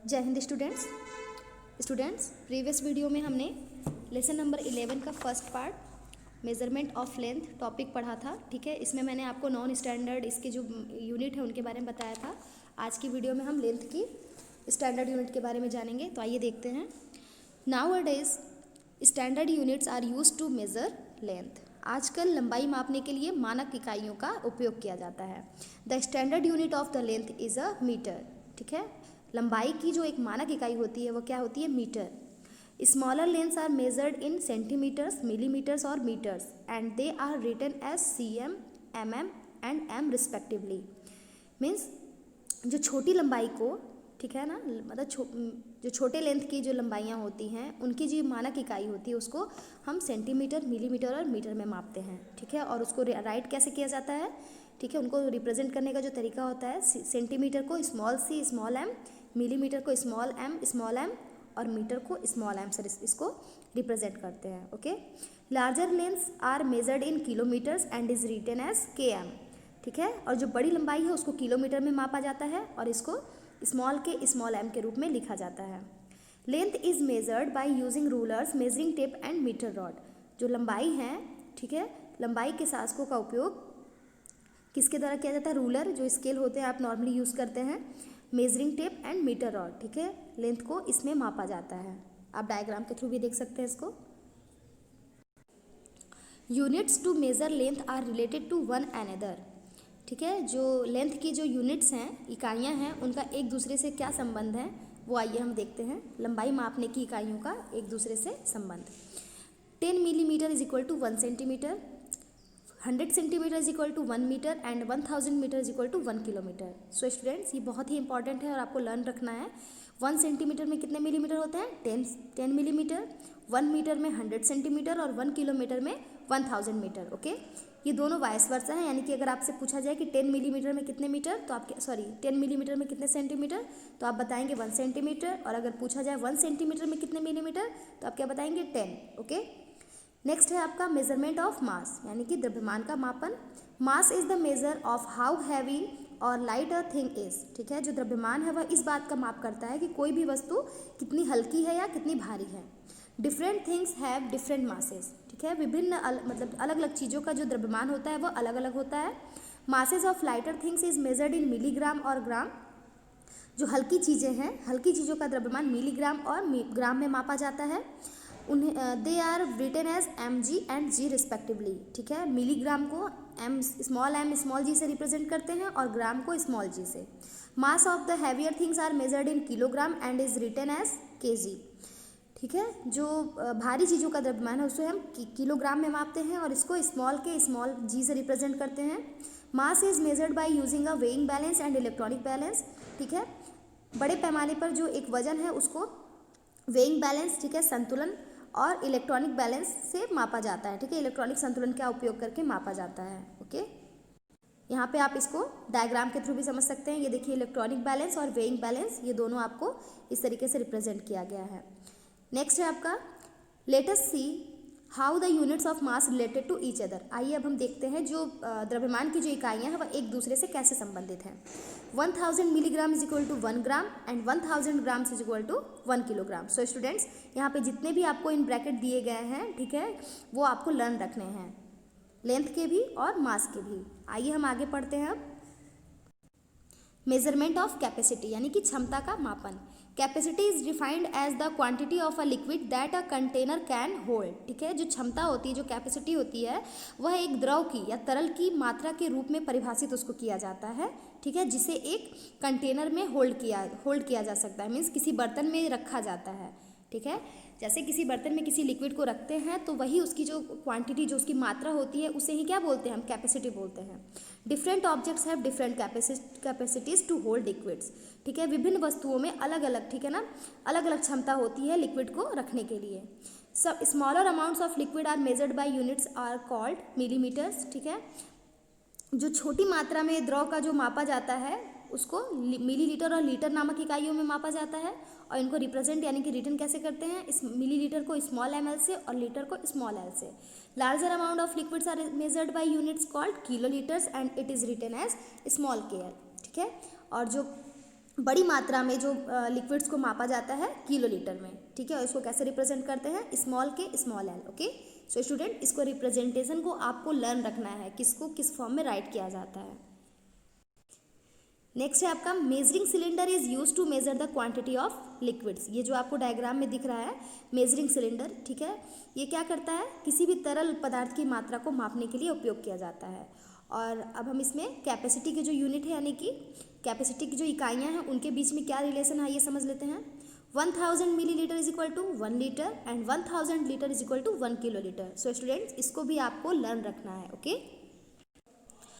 जय Hind students previous video में हमने लेसन नंबर 11 का first part measurement of length topic पढ़ा था। ठीक है, इसमें मैंने आपको नॉन स्टैंडर्ड इसके जो यूनिट है उनके बारे में बताया था। आज की वीडियो में हम लेंथ की स्टैंडर्ड यूनिट के बारे में जानेंगे। तो आइए देखते हैं। Nowadays standard units are used to measure length. आजकल लंबाई मापने के लिए मानक इकाइयों का उपयोग किया जाता है। The standard unit of the length is a metre. ठीक है, लंबाई की जो एक मानक इकाई होती है वो क्या होती है? Metre. Smaller lengths are measured in centimetres, millimetres और metres and they are written as cm, mm and m respectively. Means जो छोटी लंबाई को, ठीक है ना, मतलब जो छोटे लेंथ की जो लंबाइयाँ होती हैं उनकी जो मानक इकाई होती है उसको हम सेंटीमीटर, मिलीमीटर और मीटर में मापते हैं। ठीक है, और उसको राइट कैसे किया जाता है? ठीक है, उनको रिप्रेजेंट करने का जो तरीका होता है, सेंटीमीटर को small c small m, millimetre को स्मॉल m और मीटर को स्मॉल m से इसको रिप्रेजेंट करते हैं। Okay, larger lengths are measured in kilometres and is written as km। ठीक है, और जो बड़ी लंबाई है उसको किलोमीटर में मापा जाता है और इसको स्मॉल के स्मॉल m के रूप में लिखा जाता है। Length is measured by using rulers, measuring tape and metre rod. जो लंबाई है, ठीक है, लंबाई के शासकों का उपयोग किसके द्वारा किया जाता है? रूलर, जो स्केल होते हैं आप नॉर्मली यूज़ करते हैं, measuring tape and metre rod. ठीक है, लेंथ को इसमें मापा जाता है। आप डायग्राम के थ्रू भी देख सकते हैं इसको। Units to measure length are related to one another. ठीक है, जो लेंथ की जो यूनिट्स हैं, इकाइयाँ हैं, उनका एक दूसरे से क्या संबंध है वो आइए हम देखते हैं। लंबाई मापने की इकाइयों का एक दूसरे से संबंध। 10 millimetre is equal to 1 centimetre, 100 centimetre is equal to 1 metre and 1000 metre is equal to 1 kilometre. So students, ये बहुत ही इंपॉर्टेंट है और आपको लर्न रखना है। 1 सेंटीमीटर में कितने मिलीमीटर होते हैं? 10 मिलीमीटर। 1 मीटर में 100 सेंटीमीटर और 1 किलोमीटर में 1000 मीटर। ओके, ये दोनों वाइस वर्सा है, यानी कि अगर आपसे पूछा जाए कि 10 मिलीमीटर में कितने मीटर, तो आप 10 मिलीमीटर में कितने सेंटीमीटर, तो आप बताएंगे 1 सेंटीमीटर। और अगर पूछा जाए 1 सेंटीमीटर में कितने मिलीमीटर, तो आप क्या बताएंगे? 10। ओके, नेक्स्ट है आपका मेजरमेंट ऑफ मास, यानी कि द्रव्यमान का मापन। Mass is the measure of how heavy और लाइट अ थिंग इज। ठीक है, जो द्रव्यमान है वह इस बात का माप करता है कि कोई भी वस्तु कितनी हल्की है या कितनी भारी है। Different things have different masses. ठीक है, विभिन्न मतलब अलग अलग चीज़ों का जो द्रव्यमान होता है वह अलग अलग होता है। Masses of lighter things is measured in milligram और ग्राम। जो हल्की चीज़ें हैं, हल्की चीज़ों का द्रव्यमान मिलीग्राम और ग्राम में मापा जाता है। उन्हें they are written as mg and g respectively. ठीक है, मिलीग्राम को m स्मॉल g से रिप्रेजेंट करते हैं और ग्राम को स्मॉल g से। Mass of the heavier things are measured in kilogram and is written as kg। ठीक है, जो भारी चीज़ों का द्रव्यमान है उसे हम किलोग्राम में मापते हैं और इसको स्मॉल के स्मॉल g से रिप्रेजेंट करते हैं। Mass is measured by using a weighing balance and electronic balance. ठीक है, बड़े पैमाने पर जो एक वजन है उसको वेइंग बैलेंस, ठीक है, संतुलन और इलेक्ट्रॉनिक बैलेंस से मापा जाता है। ठीक है, इलेक्ट्रॉनिक संतुलन का उपयोग करके मापा जाता है। ओके, यहाँ पे आप इसको डायग्राम के थ्रू भी समझ सकते हैं। ये देखिए, इलेक्ट्रॉनिक बैलेंस और वेइंग बैलेंस, ये दोनों आपको इस तरीके से रिप्रेजेंट किया गया है। नेक्स्ट है आपका let us see how the units of mass related to each other. आइए अब हम देखते हैं जो द्रव्यमान की जो इकाइयाँ हैं वह एक दूसरे से कैसे संबंधित हैं। 1000 milligram is equal to 1 gram and 1000 gram is equal to 1 kilogram. So students, यहाँ पे जितने भी आपको इन ब्रैकेट दिए गए हैं, ठीक है, वो आपको लर्न रखने हैं, लेंथ के भी और मास के भी। आइए हम आगे पढ़ते हैं अब। मेजरमेंट ऑफ कैपेसिटी, यानी कि क्षमता का मापन। Capacity is defined as the quantity of a liquid that a container can hold. ठीक है, जो क्षमता होती है, जो कैपेसिटी होती है, वह एक द्रव की या तरल की मात्रा के रूप में परिभाषित उसको किया जाता है। ठीक है, जिसे एक कंटेनर में होल्ड किया जा सकता है, मीन्स किसी बर्तन में रखा जाता है। ठीक है, जैसे किसी बर्तन में किसी लिक्विड को रखते हैं तो वही उसकी जो क्वांटिटी, जो उसकी मात्रा होती है, उसे ही क्या बोलते हैं? हम कैपेसिटी बोलते हैं। Different objects have different capacities to hold liquids. ठीक है, विभिन्न वस्तुओं में अलग अलग, ठीक है ना, अलग अलग क्षमता होती है लिक्विड को रखने के लिए। सब smaller amounts of liquid are measured by units are called millimetres. ठीक है, जो छोटी मात्रा में द्रव का जो मापा जाता है उसको मिलीलीटर और लीटर नामक इकाइयों में मापा जाता है और इनको रिप्रेजेंट यानी कि रिटर्न कैसे करते हैं? इस मिलीलीटर को स्मॉल ml से और लीटर को स्मॉल l से। Larger amount of liquids are measured by units called kilolitres and it is written as small kl। ठीक है, और जो बड़ी मात्रा में जो लिक्विड्स को मापा जाता है किलोलीटर में, ठीक है। और इसको कैसे रिप्रेजेंट करते हैं, स्मॉल के small L, okay. So student इसको रिप्रेजेंटेशन को आपको लर्न रखना है, किसको किस फॉर्म में राइट किया जाता है। नेक्स्ट है आपका measuring cylinder is use to measure the quantity of liquids. ये जो आपको डायग्राम में दिख रहा है मेजरिंग सिलेंडर, ठीक है, ये क्या करता है, किसी भी तरल पदार्थ की मात्रा को मापने के लिए उपयोग किया जाता है। और अब हम इसमें कैपेसिटी के जो यूनिट है यानी कि कैपेसिटी की जो इकाइयाँ हैं उनके बीच में क्या रिलेशन है ये समझ लेते हैं। 1000 millilitre is equal to 1 litre and 1000 litre is equal to 1 kilolitre. So students इसको भी आपको लर्न रखना है, ओके।